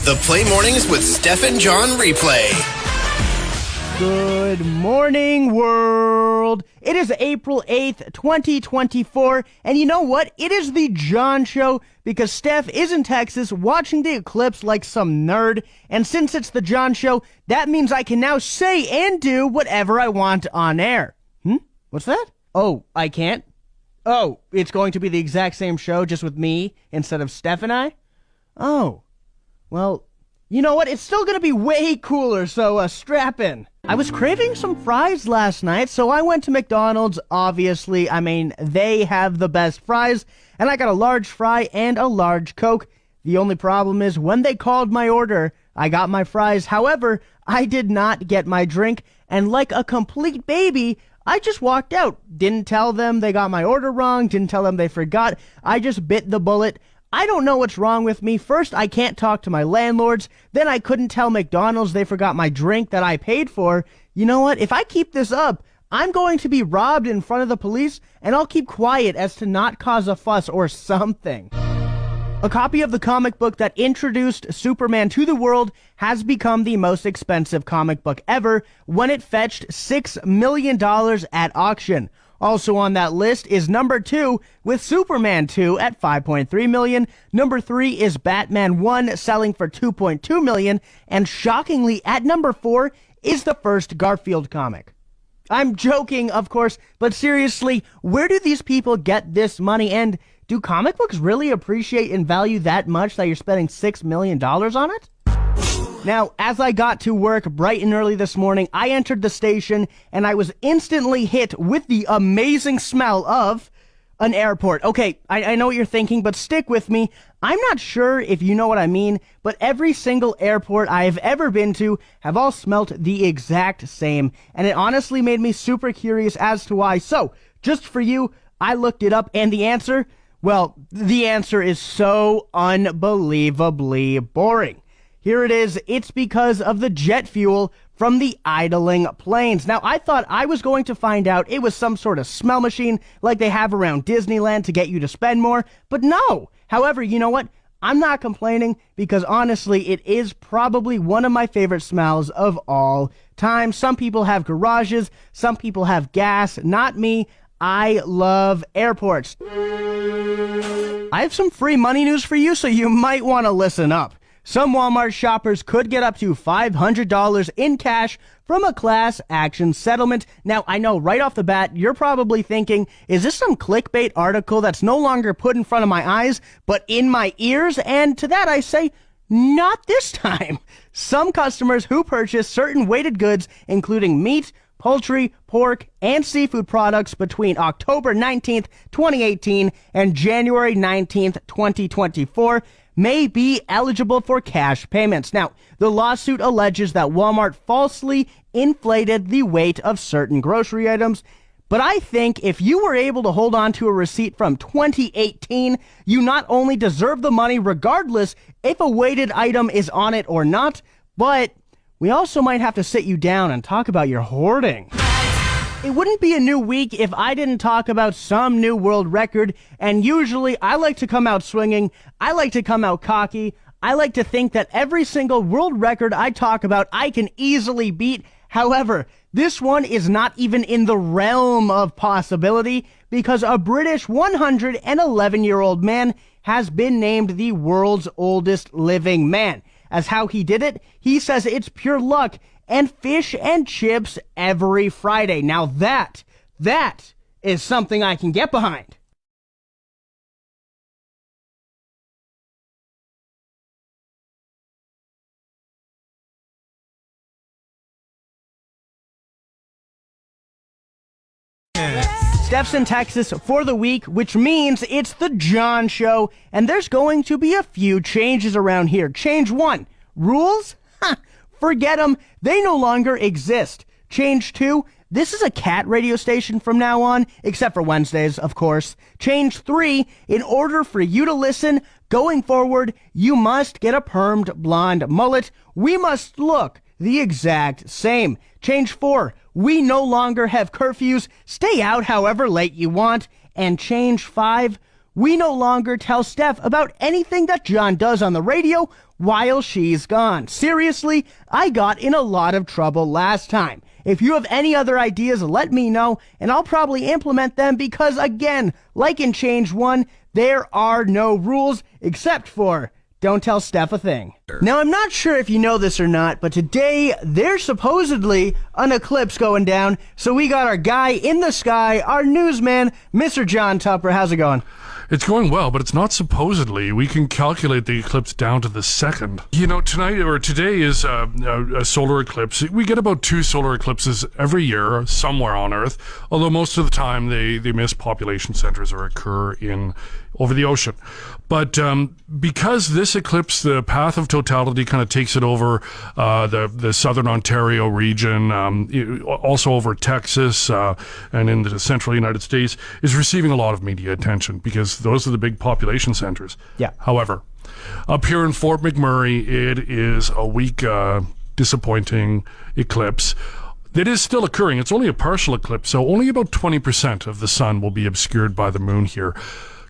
The Play Mornings with Steph and John replay. Good morning, world. It is April 8th, 2024, and you know what? It is the John Show because Steph is in Texas watching the eclipse like some nerd, and since it's the John Show, that means I can now say and do whatever I want on air. What's that? Oh, I can't? Oh, it's going to be the exact same show just with me instead of Steph and I? Oh. Well, you know what? It's still going to be way cooler, so strap in. I was craving some fries last night, so I went to McDonald's, obviously. I mean, they have the best fries, and I got a large fry and a large Coke. The only problem is when they called my order, I got my fries. However, I did not get my drink, and like a complete baby, I just walked out. Didn't tell them they got my order wrong, didn't tell them they forgot. I just bit the bullet. I don't know what's wrong with me. First, I can't talk to my landlords. Then I couldn't tell McDonald's they forgot my drink that I paid for. You know what? If I keep this up, I'm going to be robbed in front of the police, and I'll keep quiet as to not cause a fuss or something. A copy of the comic book that introduced Superman to the world has become the most expensive comic book ever when it fetched $6 million at auction. Also on that list is number 2 with Superman 2 at $5.3 million. Number 3 is Batman 1 selling for $2.2 million. And shockingly, at number 4 is the first Garfield comic. I'm joking, of course, but seriously, where do these people get this money? And do comic books really appreciate and value that much that you're spending $6 million on it? Now, as I got to work bright and early this morning, I entered the station and I was instantly hit with the amazing smell of an airport. Okay, I know what you're thinking, but stick with me. I'm not sure if you know what I mean, but every single airport I have ever been to have all smelt the exact same, and it honestly made me super curious as to why. So, just for you, I looked it up, and the answer, well, the answer is so unbelievably boring. Here it is. It's because of the jet fuel from the idling planes. Now, I thought I was going to find out it was some sort of smell machine like they have around Disneyland to get you to spend more, but no. However, you know what? I'm not complaining because honestly, it is probably one of my favorite smells of all time. Some people have garages, some people have gas, not me. I love airports. I have some free money news for you, so you might want to listen up. Some Walmart shoppers could get up to $500 in cash from a class action settlement. Now, I know right off the bat, you're probably thinking, is this some clickbait article that's no longer put in front of my eyes, but in my ears? And to that I say, not this time. Some customers who purchase certain weighted goods, including meat, poultry, pork, and seafood products between October 19th, 2018 and January 19th, 2024, may be eligible for cash payments. Now, the lawsuit alleges that Walmart falsely inflated the weight of certain grocery items, but I think if you were able to hold on to a receipt from 2018, you not only deserve the money regardless if a weighted item is on it or not, but we also might have to sit you down and talk about your hoarding. It wouldn't be a new week if I didn't talk about some new world record, and usually I like to come out swinging, I like to come out cocky, I like to think that every single world record I talk about I can easily beat. However, this one is not even in the realm of possibility because a British 111-year-old man has been named the world's oldest living man. As how he did it, he says it's pure luck and fish and chips every Friday. Now that is something I can get behind. Steph's in Texas for the week, which means it's the John Show, and there's going to be a few changes around here. Change 1, rules? Forget them. They no longer exist. Change 2, this is a cat radio station from now on, except for Wednesdays, of course. Change 3, in order for you to listen, going forward, you must get a permed blonde mullet. We must look the exact same. Change 4, we no longer have curfews. Stay out however late you want. And change 5, we no longer tell Steph about anything that John does on the radio while she's gone. Seriously, I got in a lot of trouble last time. If you have any other ideas, let me know, and I'll probably implement them because, again, like in Change 1, there are no rules except for don't tell Steph a thing. Now, I'm not sure if you know this or not, but today there's supposedly an eclipse going down, so we got our guy in the sky, our newsman, Mr. John Tupper. How's it going? It's going well, but it's not supposedly. We can calculate the eclipse down to the second. You know, today is a solar eclipse. We get about 2 solar eclipses every year somewhere on Earth, although most of the time they miss population centers or occur over the ocean. But because this eclipse, the path of totality kind of takes it over the southern Ontario region, also over Texas and in the central United States, is receiving a lot of media attention because those are the big population centers. Yeah. However, up here in Fort McMurray, it is a weak, disappointing eclipse. It is still occurring. It's only a partial eclipse, so only about 20% of the sun will be obscured by the moon here.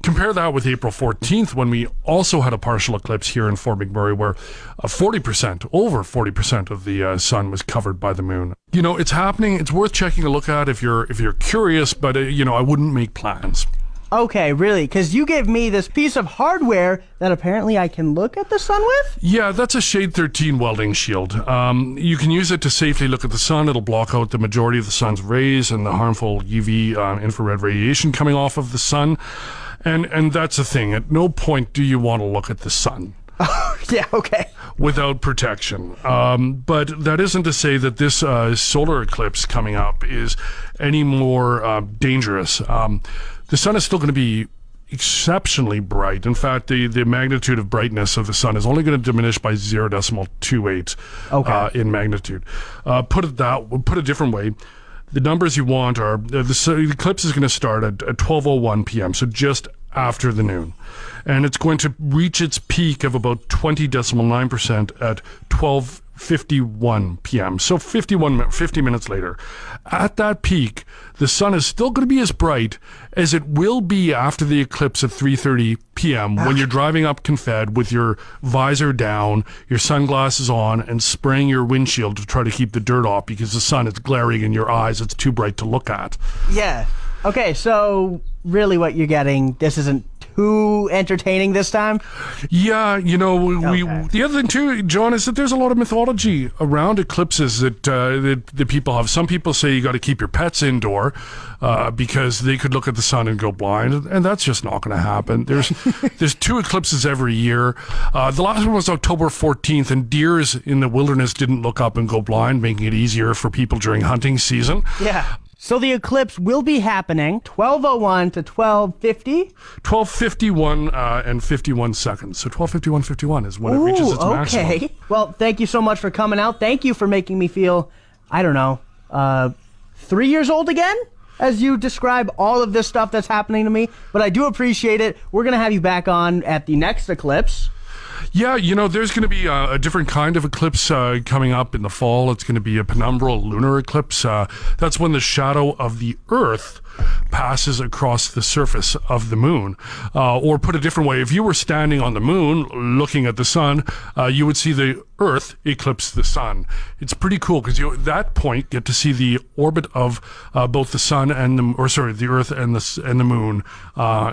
Compare that with April 14th, when we also had a partial eclipse here in Fort McMurray, where over 40% of the sun was covered by the moon. You know, it's happening. It's worth checking a look at if you're curious, but I wouldn't make plans. Okay, really? Because you gave me this piece of hardware that apparently I can look at the sun with? Yeah, that's a Shade 13 welding shield. You can use it to safely look at the sun. It'll block out the majority of the sun's rays and the harmful UV infrared radiation coming off of the sun. And that's the thing. At no point do you want to look at the sun. Yeah, okay. Without protection. But that isn't to say that this solar eclipse coming up is any more dangerous. The sun is still going to be exceptionally bright. In fact, the magnitude of brightness of the sun is only going to diminish by 0.28 in magnitude. Put it a different way. The numbers you want are, the eclipse is going to start at 12:01 p.m., so just after the noon. And it's going to reach its peak of about 20.9% at 12:51 p.m., so 50 minutes later. At that peak, the sun is still going to be as bright as it will be after the eclipse at 3:30 p.m. when you're driving up Confed with your visor down, your sunglasses on, and spraying your windshield to try to keep the dirt off because the sun is glaring in your eyes. It's too bright to look at. Yeah. Okay, so really what you're getting, this isn't too entertaining this time? Yeah, the other thing too, John, is that there's a lot of mythology around eclipses that people have. Some people say you got to keep your pets indoor because they could look at the sun and go blind, and that's just not going to happen. There's 2 eclipses every year. The last one was October 14th, and deers in the wilderness didn't look up and go blind, making it easier for people during hunting season. Yeah. So the eclipse will be happening 12:01 to 12:50? 12:51 and 51 seconds. So 12:51:51 is when it reaches its maximum. Okay. Well, thank you so much for coming out. Thank you for making me feel, 3 years old again, as you describe all of this stuff that's happening to me. But I do appreciate it. We're going to have you back on at the next eclipse. Yeah, there's going to be a different kind of eclipse coming up in the fall. It's going to be a penumbral lunar eclipse. That's when the shadow of the Earth passes across the surface of the moon. Or put a different way, if you were standing on the moon looking at the sun, you would see the Earth eclipse the sun. It's pretty cool because you at that point get to see the orbit of both the sun and the Earth and the moon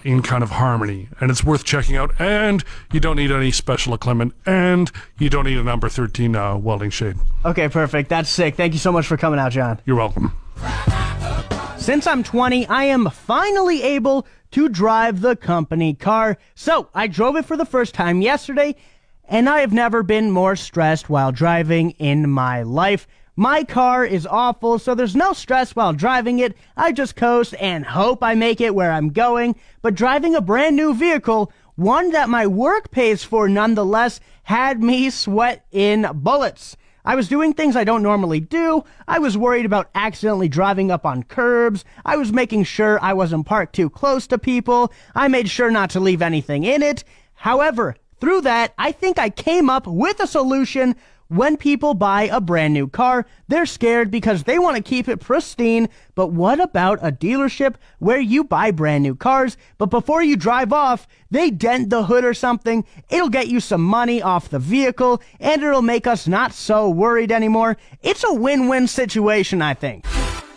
in kind of harmony. And it's worth checking out. And you don't need any special equipment, and you don't need a number 13 welding shade. Okay, perfect. That's sick. Thank you so much for coming out, John. You're welcome. Since I'm 20, I am finally able to drive the company car. So I drove it for the first time yesterday, and I have never been more stressed while driving in my life. My car is awful, so there's no stress while driving it. I just coast and hope I make it where I'm going. But driving a brand new vehicle, one that my work pays for nonetheless, had me sweating bullets. I was doing things I don't normally do. I was worried about accidentally driving up on curbs. I was making sure I wasn't parked too close to people. I made sure not to leave anything in it. However, through that, I think I came up with a solution when people buy a brand new car, they're scared because they want to keep it pristine. But what about a dealership where you buy brand new cars, but before you drive off, they dent the hood or something? It'll get you some money off the vehicle, and it'll make us not so worried anymore. It's a win-win situation, I think.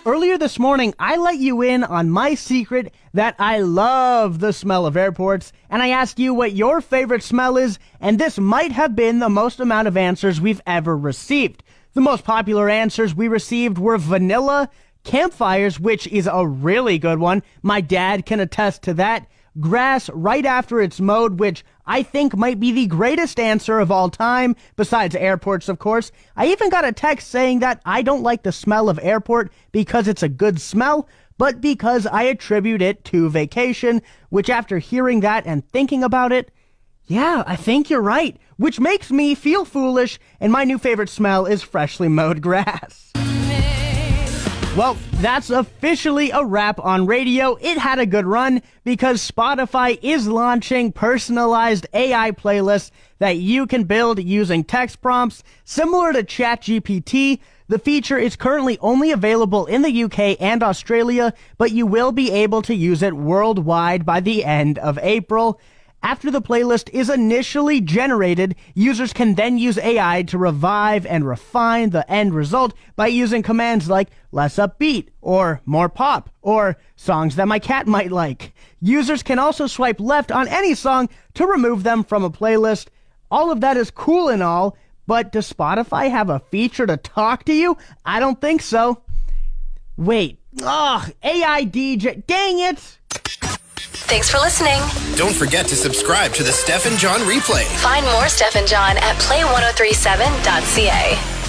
Earlier this morning, I let you in on my secret that I love the smell of airports, and I asked you what your favorite smell is, and this might have been the most amount of answers we've ever received. The most popular answers we received were vanilla, campfires, which is a really good one. My dad can attest to that. Grass right after it's mowed, which I think might be the greatest answer of all time, besides airports, of course. I even got a text saying that I don't like the smell of airport because it's a good smell, but because I attribute it to vacation, which after hearing that and thinking about it, yeah, I think you're right, which makes me feel foolish, and my new favorite smell is freshly mowed grass. Well, that's officially a wrap on radio. It had a good run because Spotify is launching personalized AI playlists that you can build using text prompts similar to ChatGPT. The feature is currently only available in the UK and Australia, but you will be able to use it worldwide by the end of April. After the playlist is initially generated, users can then use AI to revive and refine the end result by using commands like less upbeat, or more pop, or songs that my cat might like. Users can also swipe left on any song to remove them from a playlist. All of that is cool and all, but does Spotify have a feature to talk to you? I don't think so. Wait, AI DJ, dang it! Thanks for listening. Don't forget to subscribe to the Steph and John replay. Find more Steph and John at play1037.ca.